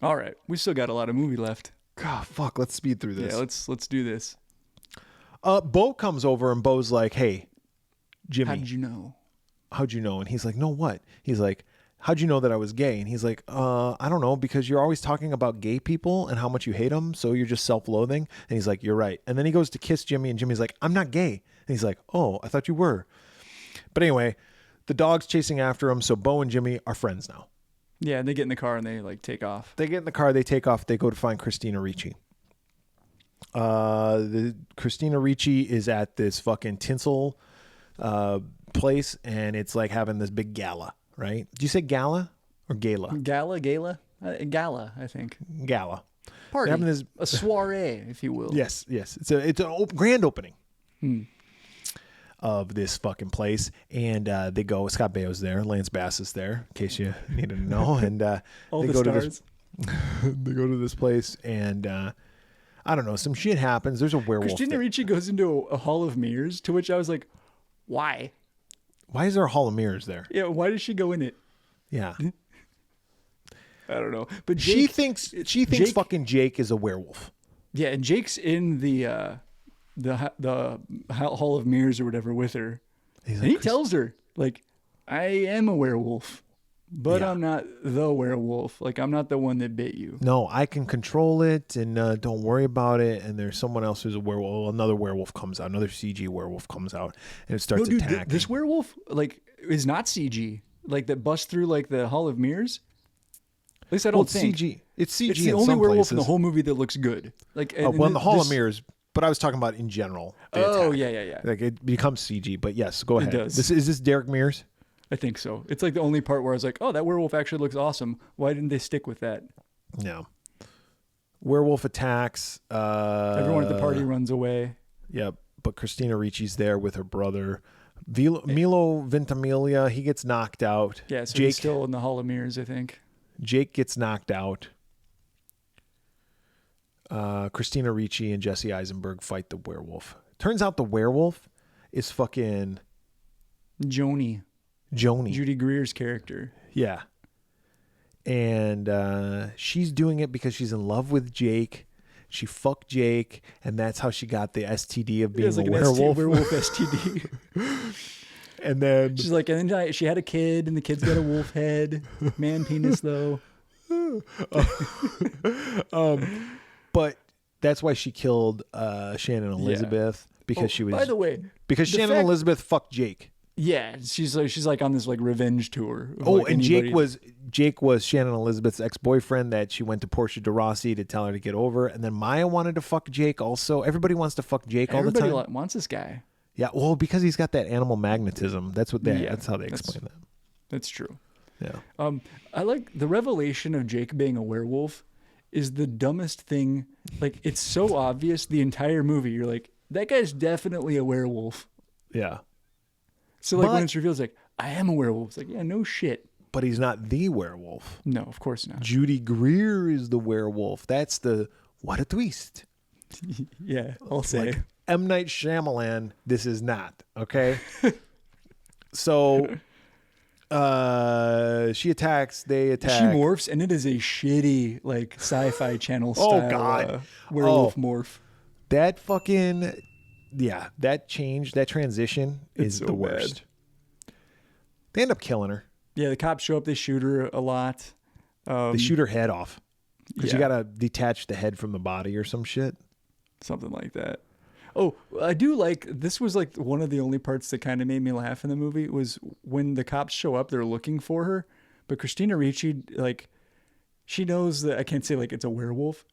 All right. We still got a lot of movie left.
God, fuck, let's speed through this.
Yeah, let's do this.
Bo comes over, and Bo's like, hey, Jimmy.
How did you know?
How'd you know? And he's like, no, what? He's like, how'd you know that I was gay? And he's like, I don't know, because you're always talking about gay people and how much you hate them, so you're just self-loathing. And he's like, you're right. And then he goes to kiss Jimmy, and Jimmy's like, I'm not gay. And he's like, oh, I thought you were. But anyway, the dog's chasing after him, so Bo and Jimmy are friends now.
Yeah, and they get in the car and they like take off.
They get in the car, they take off, they go to find Christina Ricci. The Christina Ricci is at this fucking tinsel place, and it's like having this big gala, right? Did you say gala or gala?
Gala, I think.
Gala.
Party.
They're having this,
A soiree, if you will.
yes. It's a grand opening of this fucking place, and they go. Scott Baio's there, Lance Bass is there, in case you needed to know, and
All
they
the
go
stars.
to this. They go to this place, and I don't know. Some shit happens. There's a werewolf.
Christina
there.
Ricci goes into a hall of mirrors, to which I was like, why?
Why is there a hall of mirrors there?
Yeah, why does she go in it?
Yeah.
I don't know. But
She
Jake,
thinks
Jake-
fucking Jake is a werewolf.
yeah, and Jake's in the hall of mirrors or whatever with her.
He's
And
like,
he tells her, like, I am a werewolf, but
Yeah.
I'm not the werewolf. Like, I'm not the one that bit you.
no, I can control it, and don't worry about it. And there's someone else who's a werewolf. Another werewolf comes out. Another CG werewolf comes out, and it starts
No, dude,
attacking.
this werewolf, like, is not CG. Like, that busts through, like, the hall of mirrors. At least I don't
it's
think.
CG. It's CG
It's the
in
only
some
werewolf
places.
in the whole movie that looks good. Like,
well, in the Hall of Mirrors, but I was talking about in general. the
Oh,
attack.
yeah.
Like it becomes CG, but yes, go ahead.
does.
Is this Derek Mears?
I think so. It's like the only part where I was like, oh, that werewolf actually looks awesome. Why didn't they stick with that?
No. Werewolf attacks.
Everyone at the party runs away.
Yep, but Christina Ricci's there with her brother. Milo Ventimiglia, he gets knocked out.
Yeah, so
Jake
he's still in the Hall of Mirrors, I think.
Jake gets knocked out. Christina Ricci and Jesse Eisenberg fight the werewolf. Turns out the werewolf is fucking
Joni,
Joni.
Judy Greer's character.
Yeah. And she's doing it because she's in love with Jake. She fucked Jake, and that's how she got the STD of being
It's like
a
an
werewolf.
werewolf STD.
And then
She's like, and then she had a kid, and the kid's got a wolf head. Man penis, though.
but that's why she killed Shannon Elizabeth because she was
By the way,
because
the
Shannon
fact-
Elizabeth fucked Jake.
Yeah, she's like on this like revenge tour. Of,
Oh,
like,
and
anybody.
Jake was Shannon Elizabeth's ex-boyfriend that she went to Portia de Rossi to tell her to get over. And then Maya wanted to fuck Jake also. Everybody wants to fuck Jake all the time.
Everybody wants this guy.
Yeah, well, because he's got that animal magnetism. That's how they explain that.
That's true.
Yeah.
I like the revelation of Jake being a werewolf is the dumbest thing. Like, it's so obvious the entire movie. You're like, that guy's definitely a werewolf.
Yeah.
So like when it's revealed, it's like, I am a werewolf. It's like, yeah, no shit.
But he's not the werewolf.
No, of course not.
Judy Greer is the werewolf. That's what a twist.
Yeah, I'll say.
Like M. Night Shyamalan, this is not, okay? So she attacks, they attack.
She morphs, and it is a shitty, like, sci-fi channel style werewolf morph.
That fucking, that change, that transition is
so
the worst. They end up killing her.
Yeah, the cops show up, they shoot her a lot.
They shoot her head off. Because you
Yeah.
got to detach the head from the body or some shit.
Something like that. Oh, I do like, this was like one of the only parts that kind of made me laugh in the movie was when the cops show up, they're looking for her. But Christina Ricci, like, she knows that, I can't say like it's a werewolf.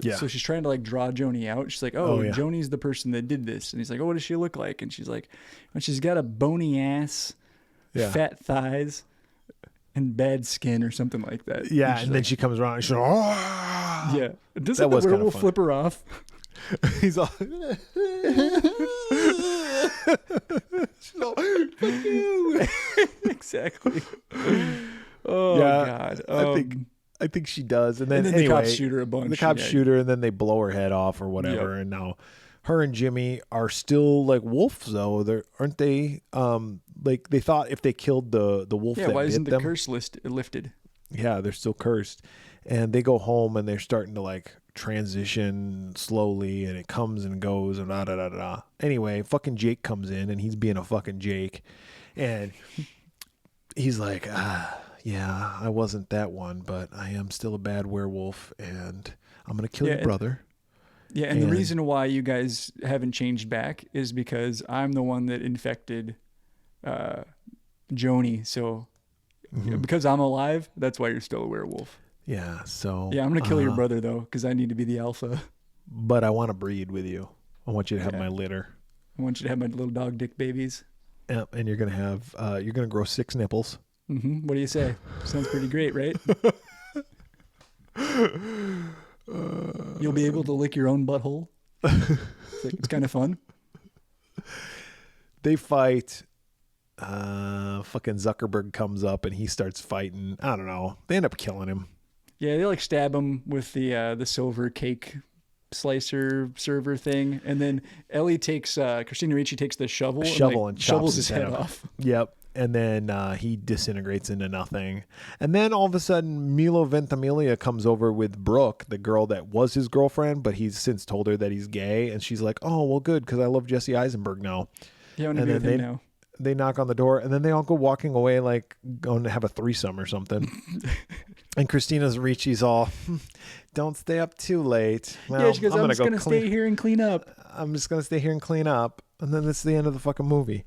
So she's trying to like draw Joni out. She's like, Joni's the person that did this. And he's like, oh, what does she look like? And she's like, and she's got a bony ass, fat thighs, and bad skin or something like that.
Yeah, and then she comes around and she's like, oh!
Yeah. Doesn't the werewolf flip her off?
He's all, she's all, fuck you.
Exactly. Oh, God.
I think she does. And then
the
anyway,
cops shoot her a bunch.
The cops shoot her and then they blow her head off or whatever.
Yep.
And now her and Jimmy are still like wolves though. Aren't they? Like they thought if they killed the wolf that
why
bit
isn't the
them,
curse lifted?
Yeah, they're still cursed. And they go home and they're starting to like transition slowly and it comes and goes and da da da da. Anyway, fucking Jake comes in and he's being a fucking Jake. And he's like, yeah, I wasn't that one, but I am still a bad werewolf and I'm going to kill your brother.
Yeah, and the reason why you guys haven't changed back is because I'm the one that infected Joni. So because I'm alive, that's why you're still a werewolf.
Yeah, so...
Yeah, I'm going to kill your brother, though, because I need to be the alpha.
But I want to breed with you. I want you to have my litter.
I want you to have my little dog dick babies.
Yep, and you're going to have... you're going to grow 6 nipples.
Mm-hmm. What do you say? Sounds pretty great, right? You'll be able to lick your own butthole. It's kind of fun.
They fight. Fucking Zuckerberg comes up and he starts fighting. I don't know. They end up killing him.
Yeah, they like stab him with the silver cake slicer server thing, and then Ellie takes Christina Ricci takes the shovel and shovels his head off.
Yep. And then he disintegrates into nothing. And then all of a sudden, Milo Ventimiglia comes over with Brooke, the girl that was his girlfriend, but he's since told her that he's gay. And she's like, oh, well, good, because I love Jesse Eisenberg now.
Yeah, I want to be with him now.
They knock on the door, and then they all go walking away like going to have a threesome or something. And Christina Ricci's all, don't stay up too late. Well,
yeah, she goes, I'm just going to stay here and clean up.
I'm just going to stay here and clean up. And then that's the end of the fucking movie.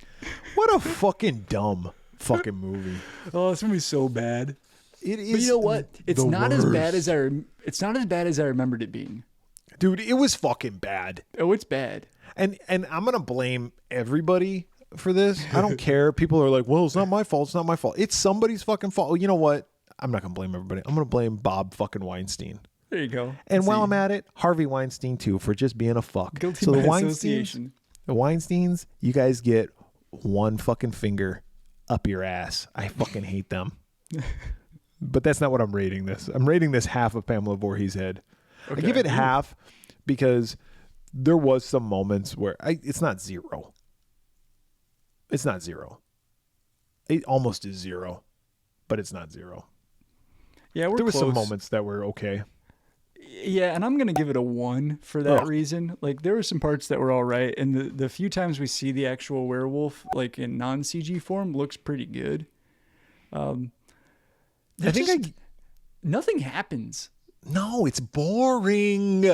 What a fucking dumb fucking movie.
Oh, this movie's so bad.
It is.
But you know what? It's not
worst.
as bad as I remembered it being.
Dude, it was fucking bad.
Oh, it's bad.
And I'm going to blame everybody for this. I don't care. People are like, well, it's not my fault. It's not my fault. It's somebody's fucking fault. Oh, you know what? I'm not going to blame everybody. I'm going to blame Bob fucking Weinstein.
There you go.
And while I'm at it, Harvey Weinstein too, for just being a fuck.
Guilty by association.
The Weinsteins, you guys get one fucking finger up your ass. I fucking hate them. But that's not what I'm rating this. I'm rating this half of Pamela Voorhees Head. Okay. I give it half because there was some moments where it's not zero. It's not zero. It almost is zero, but it's not zero.
Yeah,
there were
close.
some moments that were okay.
Yeah, and I'm going to give it a 1 for that reason. Like, there were some parts that were all right, and the few times we see the actual werewolf, like in non-CG form, looks pretty good.
I think
nothing happens.
No, it's boring.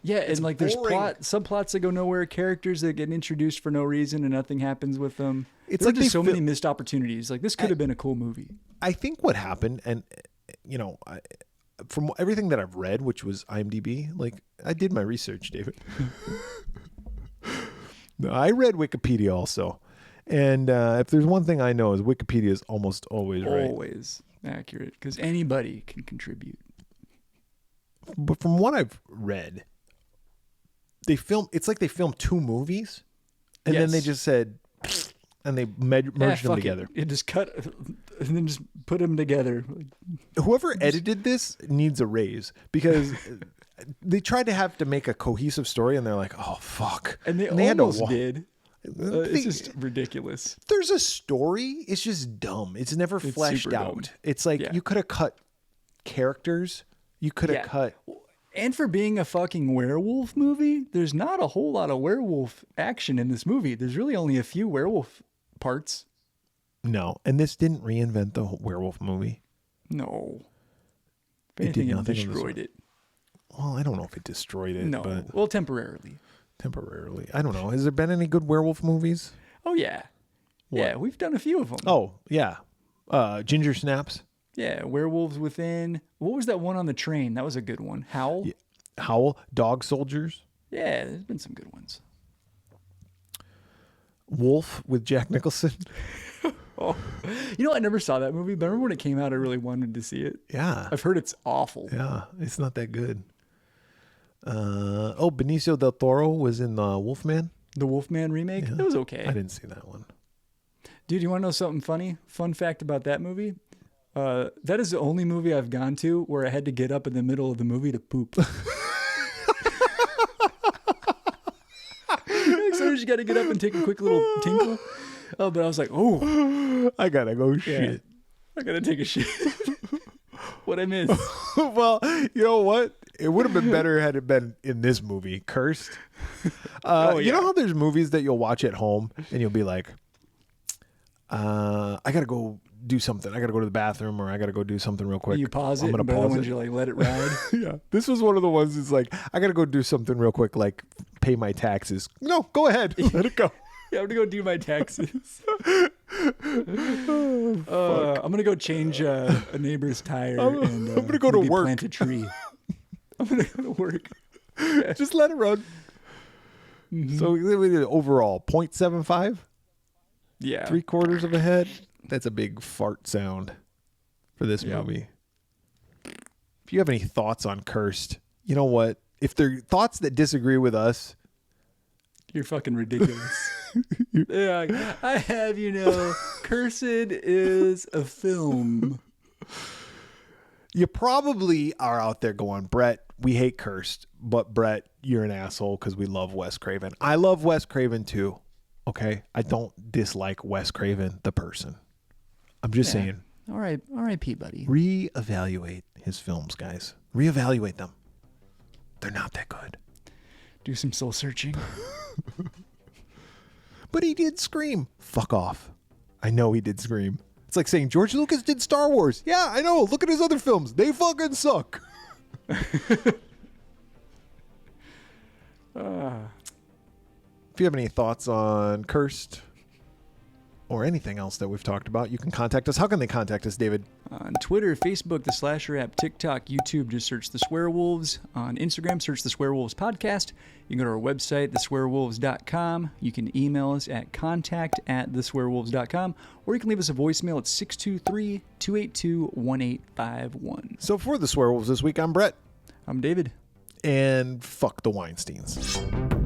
Yeah, and like there's
boring.
subplots that go nowhere, characters that get introduced for no reason and nothing happens with them.
It's
There are
like
just
they
so many missed opportunities. Like this could have been a cool movie.
I think what happened, and from everything that I've read, which was IMDb, like I did my research, David. No, I read Wikipedia also, and if there's one thing I know is Wikipedia is almost always right.
Always accurate because anybody can contribute.
But from what I've read, it's like they filmed 2 movies, and then they
Yes.
just said, and they merged them
fuck
together.
It just cut and then just put them together.
Whoever edited this needs a raise because they tried to have to make a cohesive story, and they're like, "Oh fuck!"
And they
had to
almost
wa-
did. It's just ridiculous.
There's a story. It's just dumb. It's never fleshed
super
out.
dumb.
It's like
Yeah.
you could have cut characters. You could have
Yeah.
cut.
And for being a fucking werewolf movie, there's not a whole lot of werewolf action in this movie. There's really only a few werewolf parts.
No, and this didn't reinvent the werewolf movie.
No. If
It did
anything, it
nothing of the
destroyed
sort.
it.
Well, I don't know if it destroyed it,
No.
but
Well, temporarily.
temporarily. I don't know. Has there been any good werewolf movies?
Oh, yeah. Yeah, we've done a few of them.
Oh, yeah. Ginger Snaps.
Yeah, Werewolves Within. What was that one on the train? That was a good one. Howl?
Yeah. Howl. Dog Soldiers.
Yeah, there's been some good ones.
Wolf with Jack Nicholson.
Oh, you know, I never saw that movie, but I remember when it came out, I really wanted to see it.
Yeah.
I've heard it's awful.
Yeah. It's not that good. Benicio del Toro was in Wolfman.
The Wolfman remake? It was okay.
I didn't see that one.
Dude, you want to know something funny? Fun fact about that movie? That is the only movie I've gone to where I had to get up in the middle of the movie to poop. Sometimes you got to get up and take a quick little tinkle. Oh, but I was like, oh,
I gotta go shit.
I got to take a shit. What'd I miss?
Well, you know what? It would have been better had it been in this movie, Cursed. You know how there's movies that you'll watch at home and you'll be like, I gotta go do something. I gotta go to the bathroom, or I gotta go do something real quick.
You pause
I'm
it,
gonna
but other
pause
ones
it.
you like let it ride.
Yeah, this was one of the ones that's like, I gotta go do something real quick, like pay my taxes. No, go ahead, let it go.
Yeah, I'm gonna go do my taxes. I'm gonna go change a neighbor's tire. I'm
gonna go to
maybe
work.
Plant a tree. I'm gonna go to work.
Just let it run. So we did overall 0.75,
Yeah.
3/4 of a head. That's a big fart sound for this
Yep.
movie. If you have any thoughts on Cursed, you know what? If they're thoughts that disagree with us,
You're fucking ridiculous. Yeah, I have, Cursed is a film.
you probably are out there going, Brett, we hate Cursed, but Brett, you're an asshole because we love Wes Craven. I love Wes Craven too. Okay? I don't dislike Wes Craven, the person. I'm just saying,
All right, P buddy.
reevaluate his films, guys. Reevaluate them. They're not that good.
Do some soul searching.
But he did Scream. Fuck off. I know he did Scream. It's like saying George Lucas did Star Wars. Yeah, I know. Look at his other films. They fucking suck. If you have any thoughts on Cursed or anything else that we've talked about, you can contact us. How can they contact us, David?
On Twitter, Facebook, the Slasher app, TikTok, YouTube, just search The Swearwolves. On Instagram, search The Swearwolves Podcast. You can go to our website, theswearwolves.com. You can email us at contact@theswearwolves.com, or you can leave us a voicemail at 623-282-1851.
So for the Swearwolves this week, I'm Brett.
I'm David.
And fuck the Weinsteins.